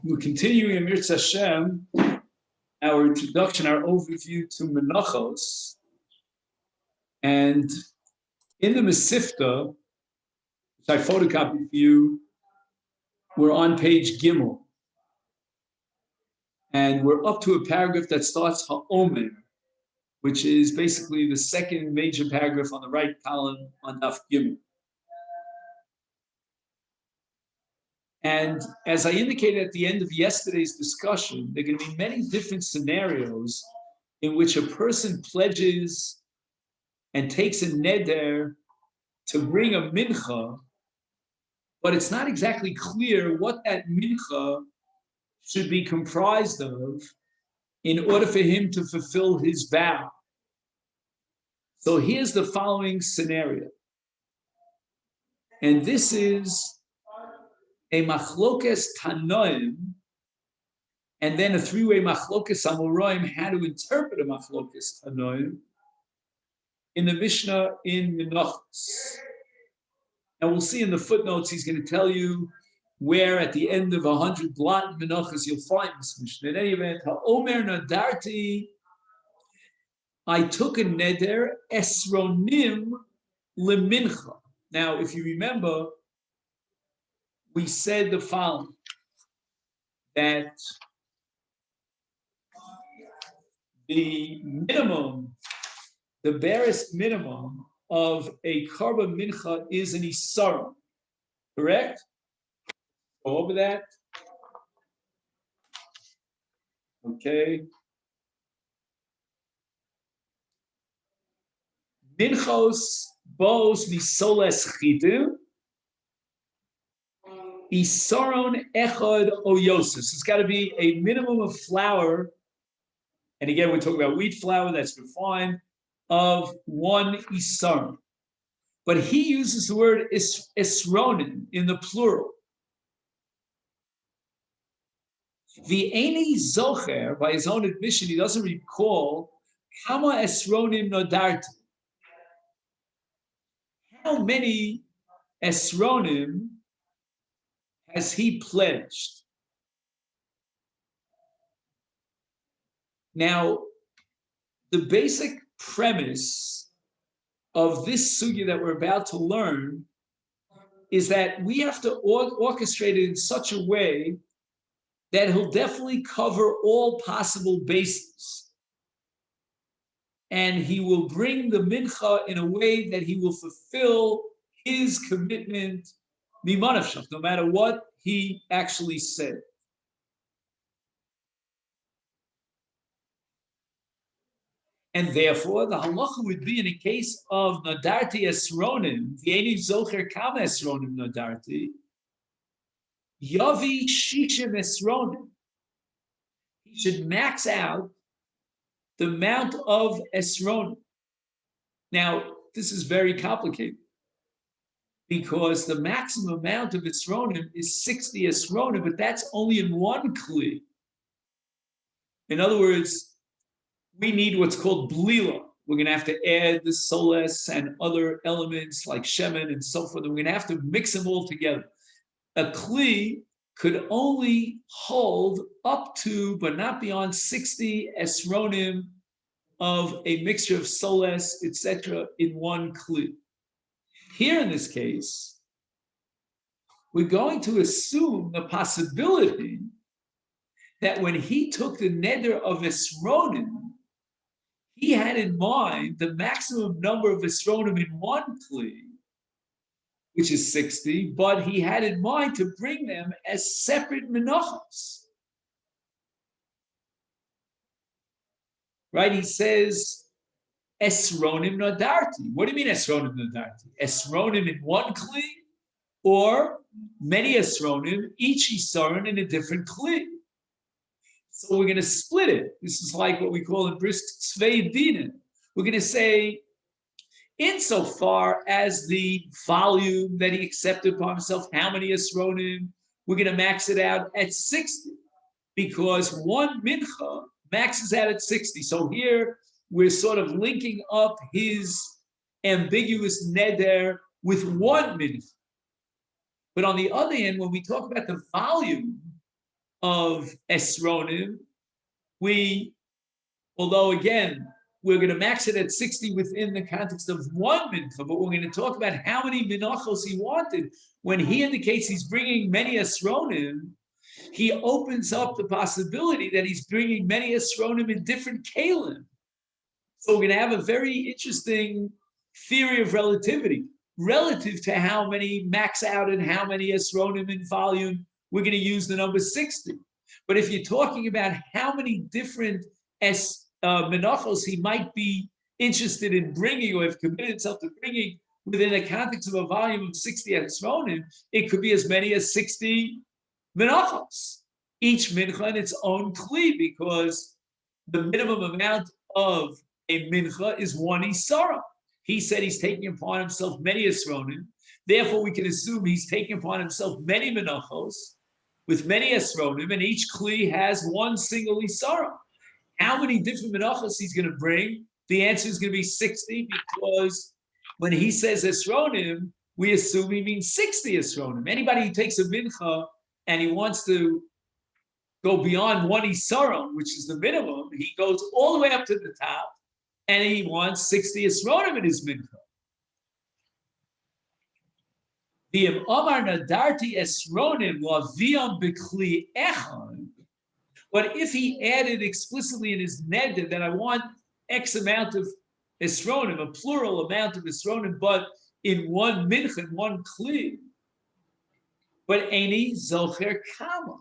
We're continuing in Mirz Hashem, our introduction, our overview to Menachos. And in the Mesifta, which I photocopied for you, we're on page Gimel. And we're up to a paragraph that starts Ha'omer, which is basically the second major paragraph on the right column on Daf Gimel. And as I indicated at the end of yesterday's discussion, there are going to be many different scenarios in which a person pledges and takes a neder to bring a mincha, but it's not exactly clear what that mincha should be comprised of in order for him to fulfill his vow. So here's the following scenario. And this is a machlokes tanoim, and then a three-way machlokes amoraim, how to interpret a machlokes tanoim in the Mishnah in Menachos. And we'll see in the footnotes, he's going to tell you where at the end of 100 blot Menachos you'll find this Mishnah. In any event, Ha'omer nadarti, I took a neder esronim lemincha. Now, if you remember, we said the following, that the minimum, the barest minimum of a karba mincha is an isarim, correct? Go over that. Okay. Minchos bos misoles chidim, isaron echad oyosis. It's got to be a minimum of flour, and again, we're talking about wheat flour that's refined, of one isaron. But he uses the word esronin in the plural. The Eini Zocher, by his own admission, he doesn't recall Kama esronim nodarti. How many esronim has he pledged? Now, the basic premise of this sugya that we're about to learn is that we have to orchestrate it in such a way that he'll definitely cover all possible bases. And he will bring the mincha in a way that he will fulfill his commitment, no matter what he actually said. And therefore, the halacha would be in a case of nadarti esronim, v'eni zocher kama esronim nadarti, yavi shishim esronim. He should max out the amount of esronim. Now, this is very complicated because the maximum amount of esronim is 60 esronim, but that's only in one kli. In other words, we need what's called blila. We're going to have to add the soles and other elements like shemen and so forth. We're going to have to mix them all together. A kli could only hold up to, but not beyond 60 esronim of a mixture of soles, etc., in one kli. Here in this case, we're going to assume the possibility that when he took the neder of esronim, he had in mind the maximum number of esronim in one kli, which is 60, but he had in mind to bring them as separate menachos. Right? He says, esronim nadarti. What do you mean esronim nadarti? Esronim in one kli, or many esronim, each isaron in a different kli. So we're going to split it. This is like what we call in brisk tzvei dinin. We're going to say, insofar as the volume that he accepted upon himself, how many esronim, we're going to max it out at 60, because one mincha maxes out at 60. So here we're sort of linking up his ambiguous neder with one mincha. But on the other hand, when we talk about the volume, of esronim, although again, we're going to max it at 60 within the context of one mincha, but we're going to talk about how many minachos he wanted. When he indicates he's bringing many esronim, he opens up the possibility that he's bringing many esronim in different kalim. So we're going to have a very interesting theory of relativity relative to how many max out and how many esronim in volume. We're going to use the number 60. But if you're talking about how many different menachos he might be interested in bringing or have committed himself to bringing within the context of a volume of 60 esronim, it could be as many as 60 menachos, each mincha in its own kli, because the minimum amount of a mincha is one isara. He said he's taking upon himself many esronim. Therefore, we can assume he's taking upon himself many menachos with many esronim, and each kli has one single isara. How many different menachos he's going to bring? The answer is going to be 60, because when he says esronim, we assume he means 60 esronim. Anybody who takes a mincha and he wants to go beyond one isara, which is the minimum, he goes all the way up to the top, and he wants 60 esronim in his mincha. The Omar Nadarti esronim laviam b'kli echad. But if he added explicitly in his neder that I want X amount of esronim, a plural amount of esronim, but in one mincha, in one kli, but eini zocher kama,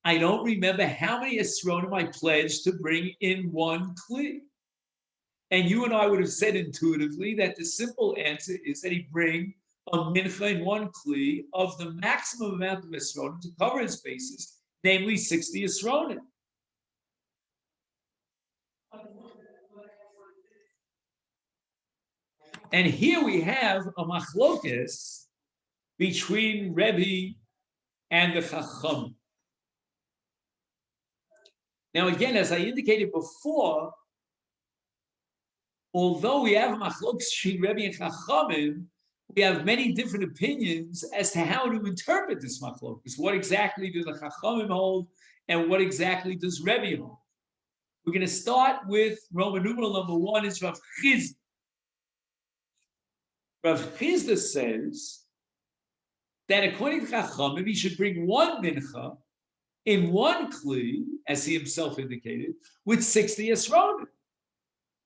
I don't remember how many esronim I pledged to bring in one kli. And you and I would have said intuitively that the simple answer is that he bring a mincha in one kli of the maximum amount of esronim to cover his bases, namely 60 esronim. And here we have a machlokes between Rebbe and the Chacham. Now again, as I indicated before, although we have a machlokes between Rebbe and Chachamim, we have many different opinions as to how to interpret this machlokes. What exactly do the Chachamim hold, and what exactly does Rebbe hold? We're going to start with Roman numeral number 1 is Rav Chizda. Rav Chizda says that according to Chachamim, he should bring one mincha in one kli, as he himself indicated, with 60 esronim.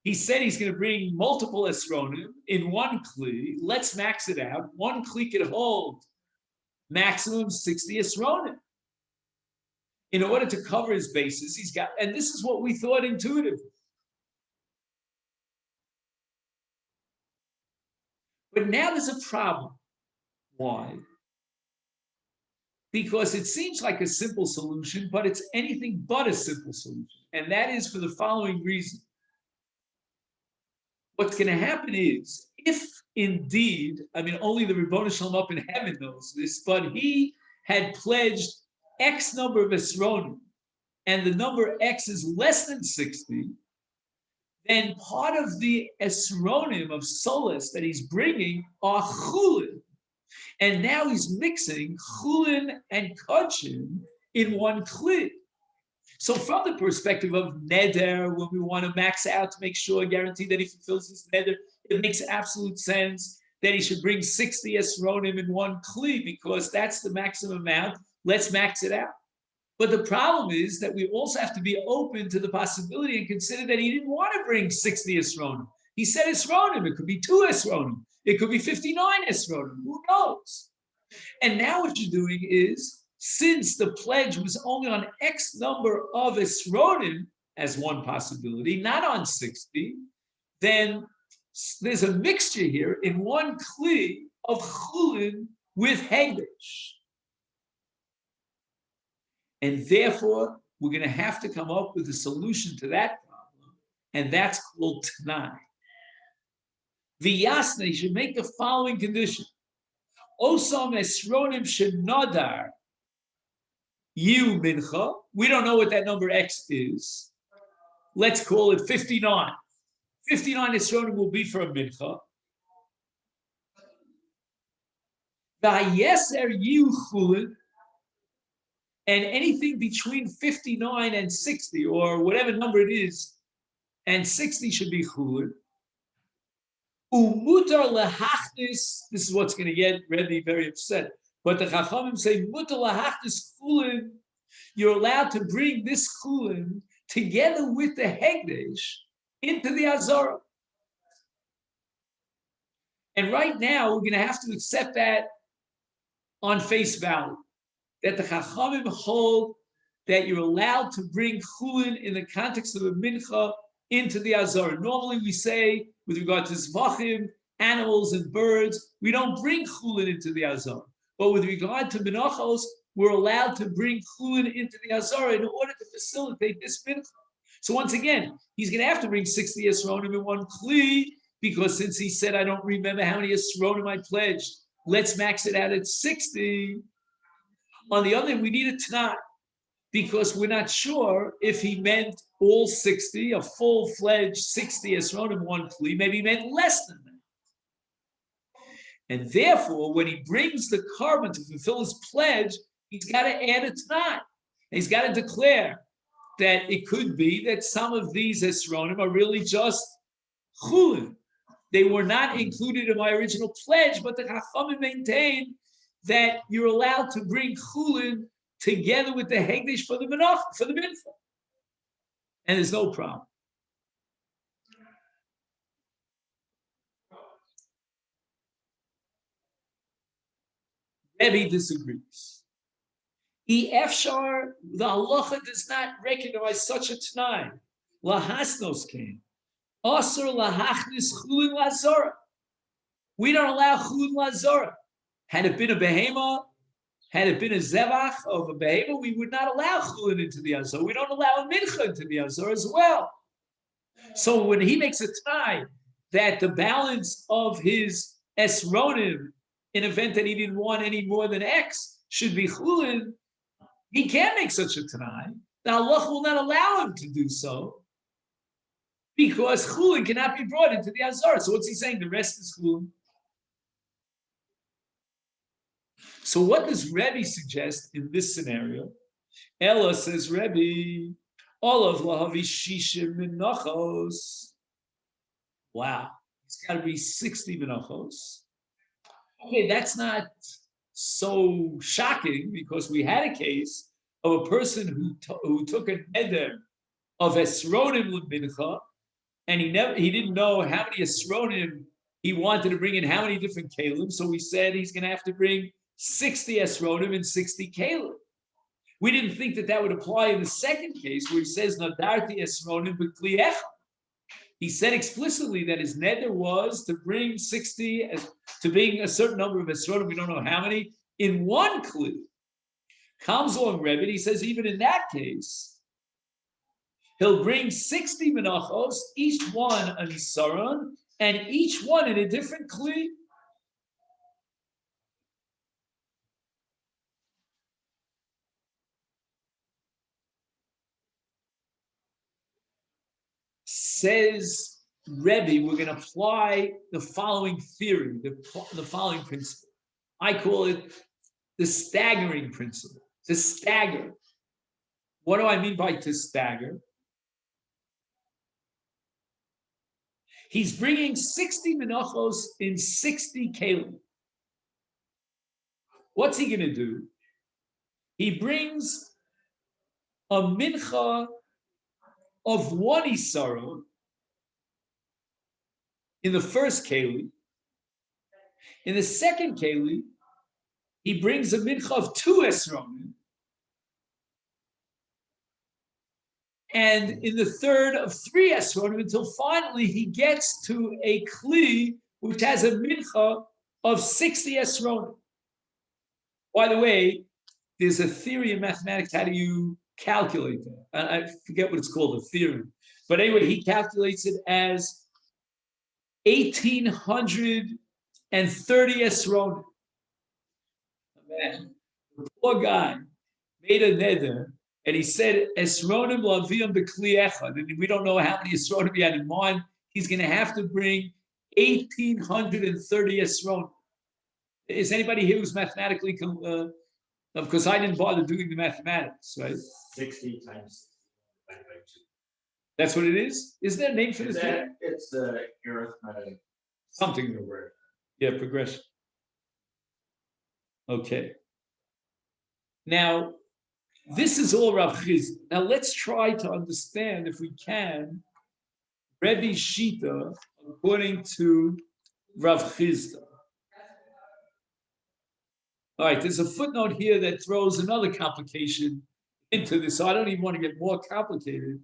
He said he's going to bring multiple esronim in one kli. Let's max it out. One kli could hold maximum 60 esronim. In order to cover his bases, he's got, and this is what we thought intuitively. But now there's a problem. Why? Because it seems like a simple solution, but it's anything but a simple solution. And that is for the following reason. What's going to happen is, if indeed, I mean, only the Ribono Shalom up in heaven knows this, but he had pledged X number of esronim, and the number X is less than 60, then part of the esronim of solace that he's bringing are chulin. And now he's mixing chulin and kodshim in one kli. So from the perspective of neder, when we want to max out to make sure, guarantee that he fulfills his neder, it makes absolute sense that he should bring 60 esronim in one kli, because that's the maximum amount. Let's max it out. But the problem is that we also have to be open to the possibility and consider that he didn't want to bring 60 esronim. He said esronim. It could be 2 esronim. It could be 59 esronim. Who knows? And now what you're doing is, since the pledge was only on X number of esronim as one possibility, not on 60, then there's a mixture here in one kli of chulin with hegdesh. And therefore, we're going to have to come up with a solution to that problem, and that's called Tanai. V'yasna, you should make the following condition. Osam esronim shenadar yu mincha. We don't know what that number X is. Let's call it 59. 59 esronim will be for a mincha. V'yeser yu chulin. and anything between 59 and 60, or whatever number it is, and 60 should be chulin. Umutar lehachnis, this is what's going to get Rebbe very upset. But the Chachamim say, mutar lehachnis chulin, you're allowed to bring this chulin together with the hegdesh into the Azara. And right now, we're going to have to accept that on face value, that the Chachamim hold that you're allowed to bring chulin in the context of a mincha into the Azara. Normally, we say, with regard to zvachim, animals and birds, we don't bring chulin into the Azara. But with regard to menachos, we're allowed to bring chulin into the Azara in order to facilitate this mincha. So once again, he's going to have to bring 60 esronim in one kli, because since he said, I don't remember how many esronim I pledged, let's max it out at 60. On the other hand, we need a tanai, because we're not sure if he meant all 60, a full-fledged 60 esronim in one kli. Maybe he meant less than that. And therefore, when he brings the carbon to fulfill his pledge, he's got to add a tanai. He's got to declare that it could be that some of these esronim are really just chulin. They were not included in my original pledge, but the Chachamim maintain that you're allowed to bring chulin together with the hegdish for the mincha, and there's no problem. Rebbe disagrees. Efshar, the halacha does not recognize such a t'nai. Lahasnos came. Asur lahachnis chulin lazora. We don't allow chulin lazora. Had it been a behema, had it been a zevach of a behema, we would not allow chulin into the azor. We don't allow a mincha into the azor as well. So when he makes a t'nai that the balance of his esronim, in event that he didn't want any more than X, should be chulin, he can't make such a t'nai. The halach will not allow him to do so, because chulin cannot be brought into the azor. So what's he saying? The rest is chulin. So what does Rebbe suggest in this scenario? Ella says, Rebbe, all of lahavi shishim menachos. Wow, it's got to be 60 menachos. Okay, that's not so shocking, because we had a case of a person who took a neder of esronim l'mincha, and he didn't know how many esronim he wanted to bring in, how many different kalim. So we said he's going to have to bring 60 esronim and 60 kalim. We didn't think that would apply in the second case where he says nadarti esronim b'kli echad. He said explicitly that his neder was to bring 60, to bring a certain number of esronim, we don't know how many, in one kli. Comes along Rebbe, he says even in that case, he'll bring 60 menachos, each one an isaron, and each one in a different kli. Says Rebbe, we're going to apply the following theory, the following principle. I call it the staggering principle. To stagger. What do I mean by to stagger? He's bringing 60 menachos in 60 kalim. What's he going to do? He brings a mincha of one isaron in the first keli. In the second keli, he brings a mincha of 2 esronim. And in the third of 3 esronim, until finally he gets to a kli which has a mincha of 60 esronim. By the way, there's a theory in mathematics. How do you calculate that? I forget what it's called, a theorem. But anyway, he calculates it as 1,830 esronim. Man, the poor guy made a neder, and he said, esronim laviyam b'kli echad. And we don't know how many esronim he had in mind. He's going to have to bring 1,830 esronim. Is anybody here who's mathematically Of course, I didn't bother doing the mathematics, right? 60 times divided by 2. That's what it is? Is there a name for this? It's the arithmetic. Something in the word. Yeah, progression. Okay. Now, this is all Rav Chizda. Now, let's try to understand, if we can, Rebbe Shita according to Rav Chizda. All right, there's a footnote here that throws another complication into this, so I don't even want to get more complicated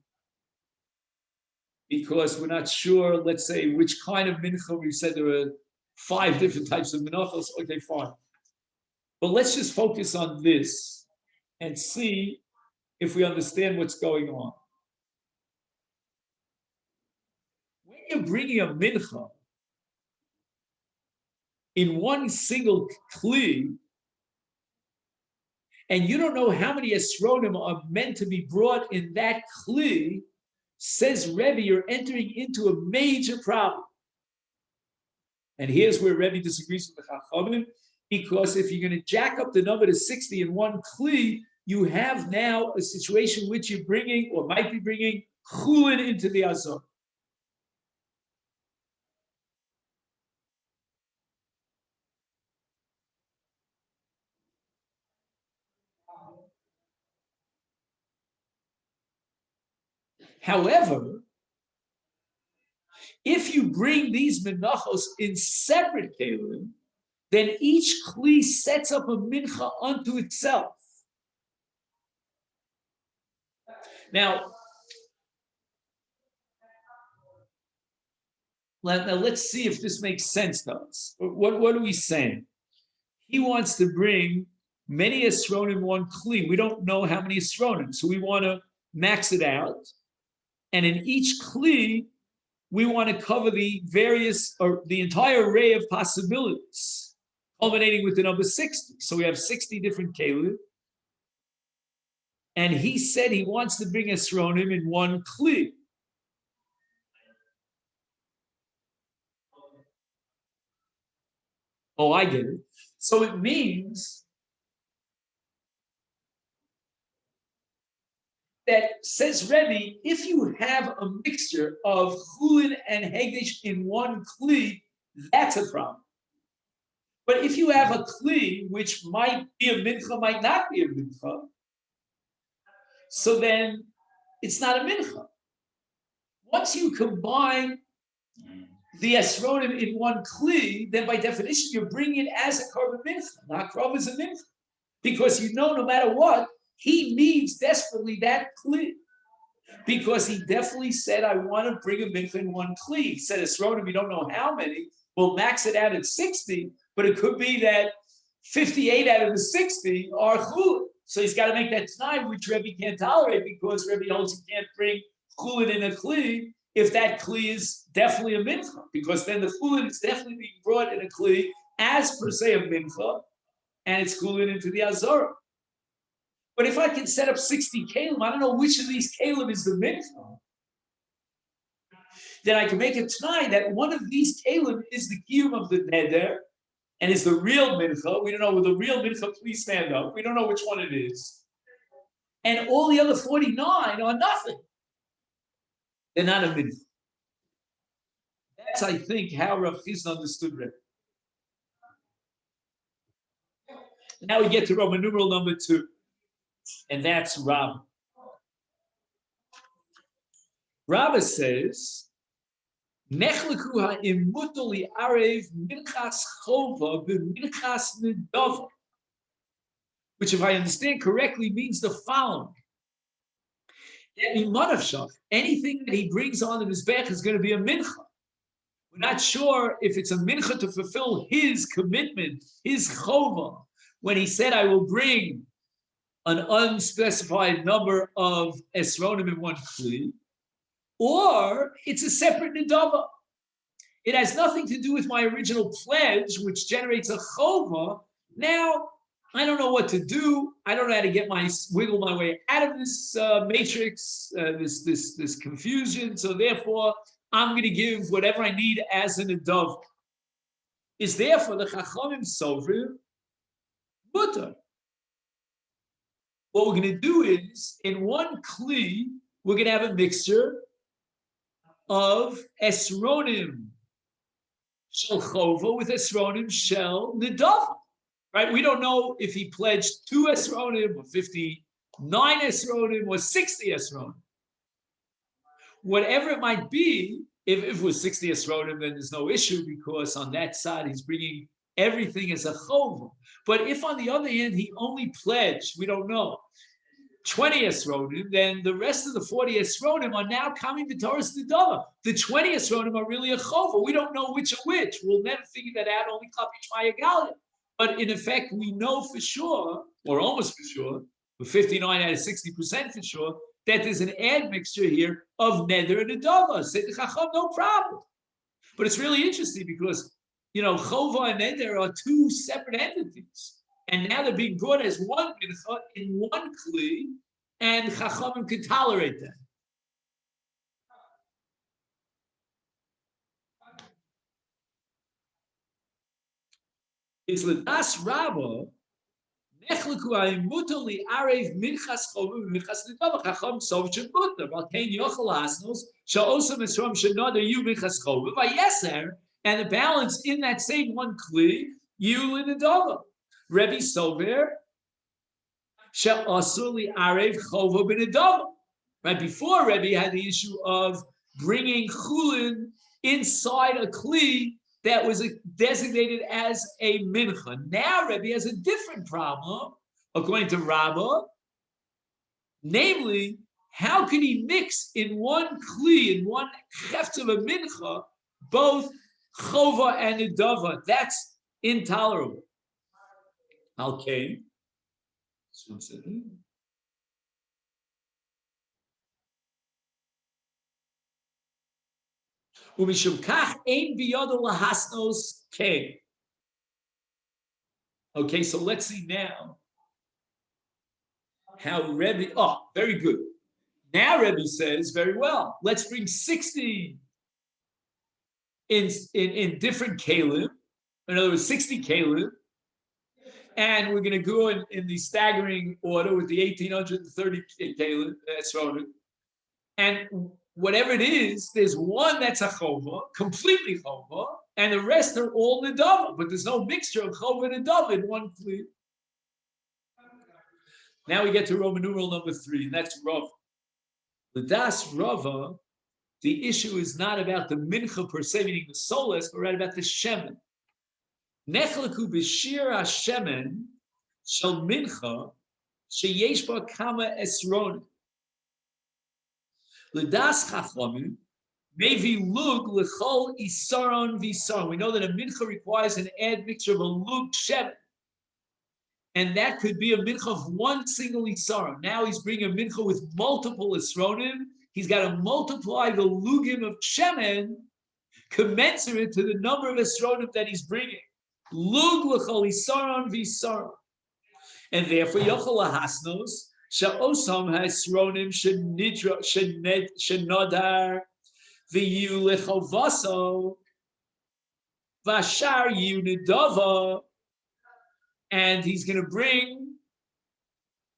because we're not sure, let's say, which kind of mincha. We said there were 5 different types of minachos. Okay, fine. But let's just focus on this and see if we understand what's going on. When you're bringing a mincha in one single kli, and you don't know how many esronim are meant to be brought in that kli, says Rebbe, you're entering into a major problem. And here's where Rebbe disagrees with the Chachamim, because if you're going to jack up the number to 60 in one kli, you have now a situation which you're bringing, or might be bringing, chulin into the azor. However, if you bring these menachos in separate kelim, then each kli sets up a mincha unto itself. Now let's see if this makes sense to us. What are we saying? He wants to bring many esronim in one kli. We don't know how many esronim, so we want to max it out. And in each kli, we want to cover the various, or the entire array of possibilities, culminating with the number 60. So we have 60 different kelim. And he said he wants to bring esronim in one kli. Oh, I get it. So it means that, says Rebbe, if you have a mixture of chulin and hegdish in one kli, that's a problem. But if you have a kli which might be a mincha, might not be a mincha, so then it's not a mincha. Once you combine the esronim in one kli, then by definition you're bringing it as a korban mincha. Not korban is a mincha, because you know no matter what he needs desperately that kli, because he definitely said, I want to bring a mincha in one kli. He said esronim, you don't know how many. We'll max it out at 60, but it could be that 58 out of the 60 are chulin. So he's got to make that time, which Rebbe can't tolerate, because Rebbe holds he can't bring chulin in a kli if that kli is definitely a mincha, because then the chulin is definitely being brought in a kli as per se a mincha, and it's chulin into the azorah. But if I can set up 60 kalim, I don't know which of these kalim is the mincha, then I can make a t'nai that one of these kalim is the kiyum of the neder, and is the real mincha. We don't know, with the real mincha, please stand up. We don't know which one it is. And all the other 49 are nothing. They're not a mincha. That's, I think, how Rav Chizda understood Rebbe. Now we get to Roman numeral number 2, and that's Rabbah. Rabbah says, Nechleku ha'immuto li'arev minchas chova b'minchas nedava, which, if I understand correctly, means the following: that imanavshach, anything that he brings on the mizbech is going to be a mincha. We're not sure if it's a mincha to fulfill his commitment, his chova, when he said, I will bring an unspecified number of esronim in one kli, or it's a separate nedava. It has nothing to do with my original pledge, which generates a chova. Now, I don't know what to do. I don't know how to wiggle my way out of this matrix, this confusion. So therefore, I'm going to give whatever I need as an nedava. Is therefore the chachamim sovrim mutar. what we're going to do is, in one kli, we're going to have a mixture of esronim shel chova with esronim shel nedava. Right? We don't know if he pledged 2 esronim or 59 esronim or 60 esronim. Whatever it might be, if it was 60 esronim, then there's no issue because on that side he's bringing everything as a chova. But if on the other hand he only pledged, we don't know, 20 esronim, then the rest of the 40 esronim are now coming to Torah's Nedava. The 20 esronim are really a chova. We don't know which are which. We'll never figure that out, only Klapi Shmaya Galia. But in effect, we know for sure, or almost for sure, with 59 out of 60% for sure, that there's an admixture here of neder and nedava. Say the chacham, no problem. But it's really interesting because, chova and neder are 2 separate entities. And now they're being brought as one mincha in one kli, and chachamim can tolerate that. It's l'das rabba nechleku a'imuto li'arev minchas chovim minchas nedava chacham sov shemuta val kein yochel asnos she'osam esrom she'nada yu minchas chovim vayeser, and the balance in that same one kli yu l'nedava. Rebbe Sover she'asur li'arev chova b'nedava. Right before, Rebbe had the issue of bringing chulin inside a kli that was designated as a mincha. Now Rebbe has a different problem, according to Rabbah. Namely, how can he mix in one kli, in one chefts of a mincha, both chova and nedava? That's intolerable. Okay. Okay, so let's see now how Rebbe, very good. Now Rebbe says, very well, let's bring 60 in different kalim, in other words, 60 kalim, and we're going to go in the staggering order with the 1,830 kalim, and whatever it is, there's one that's a chova, completely chova, and the rest are all nedava, but there's no mixture of chova and nedava in one kli. Now we get to Roman numeral number 3, and that's Rav. The Das Rava, the issue is not about the mincha per se, meaning the solas, but right about the shemen. Nechleku b'shir ha-shemen shel mincha sheyesh ba kama esronim. L'das chachamim mevi lug l'chol isaron v'isaron. We know that a mincha requires an admixture of a lug shemen, and that could be a mincha of one single isaron. Now he's bringing a mincha with multiple isronim. He's got to multiply the lugim of shemen commensurate to the number of isronim that he's bringing. Lug l'chol isaron v'isaron, and therefore yochel lahasnos. Sha'osam ha'esronim shenodar v'yu lechovaso v'ashar yu nedava, and he's going to bring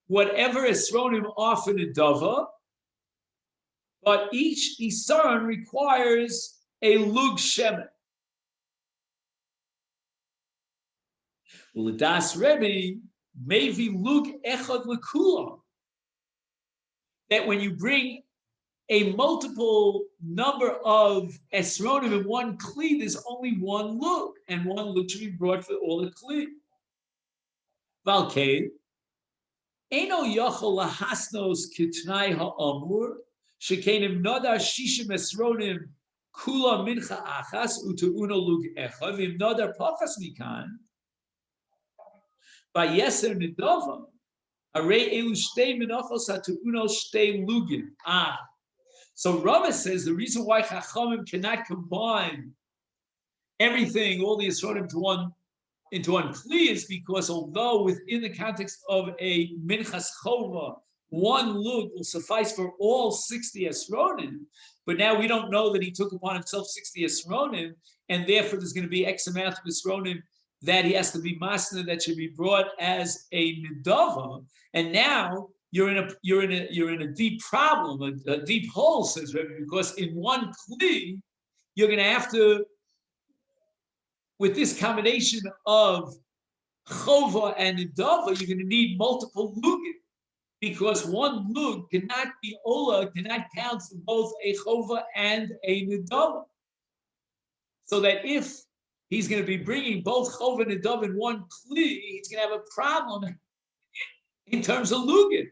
whatever esronim are for nedava, but each isaron requires a lug shemen. Well, das Rebbe maybe lug echad l'kulam, that when you bring a multiple number of esronim in one kli, there's only one lug, and one lug should be brought for all the kli. Valkei, eno yachol lahasnos kitnai ha'amur, shekenim nodar shishim esronim kula mincha achas u'tu'uno lug echad, v'im nodar pachas mikan, v'yeser nedava, arei elu shtei menachos ha'tu'uno shtei lugim. So Rava says the reason why Chachamim cannot combine everything, all the esronim into one kli, is because although within the context of a minchas chova, one lug will suffice for all 60 esronim, but now we don't know that he took upon himself 60 esronim, and therefore there's going to be X amount of esronim that he has to be masna that should be brought as a nedava, and now you're in a deep problem, a deep hole, says Rebbe, because in one kli you're going to have to, with this combination of chova and nedava, you're going to need multiple lugim, because one lug cannot be ola, cannot count for both a chova and a nedava. So that if he's going to be bringing both chova and nedava in one kli, he's going to have a problem in terms of lugin.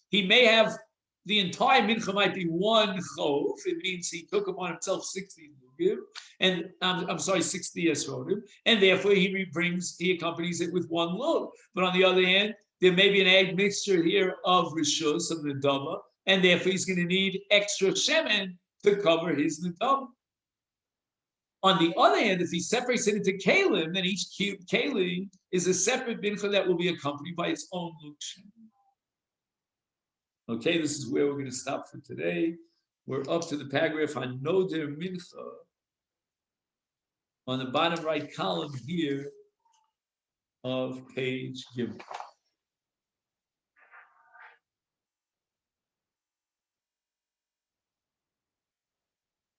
He may have the entire mincha might be one chov. It means he took upon himself 60 lugim, and I'm sorry, 60 esronim, and therefore he accompanies it with one lug. But on the other hand, there may be an egg mixture here of rishus, of nedava, and therefore he's going to need extra shemen to cover his nedava. On the other hand, if he separates it into kalim, then each kalim is a separate mincha that will be accompanied by its own lug shemen. Okay, this is where we're going to stop for today. We're up to the paragraph on Noder Mincha on the bottom right column here of page Gimel.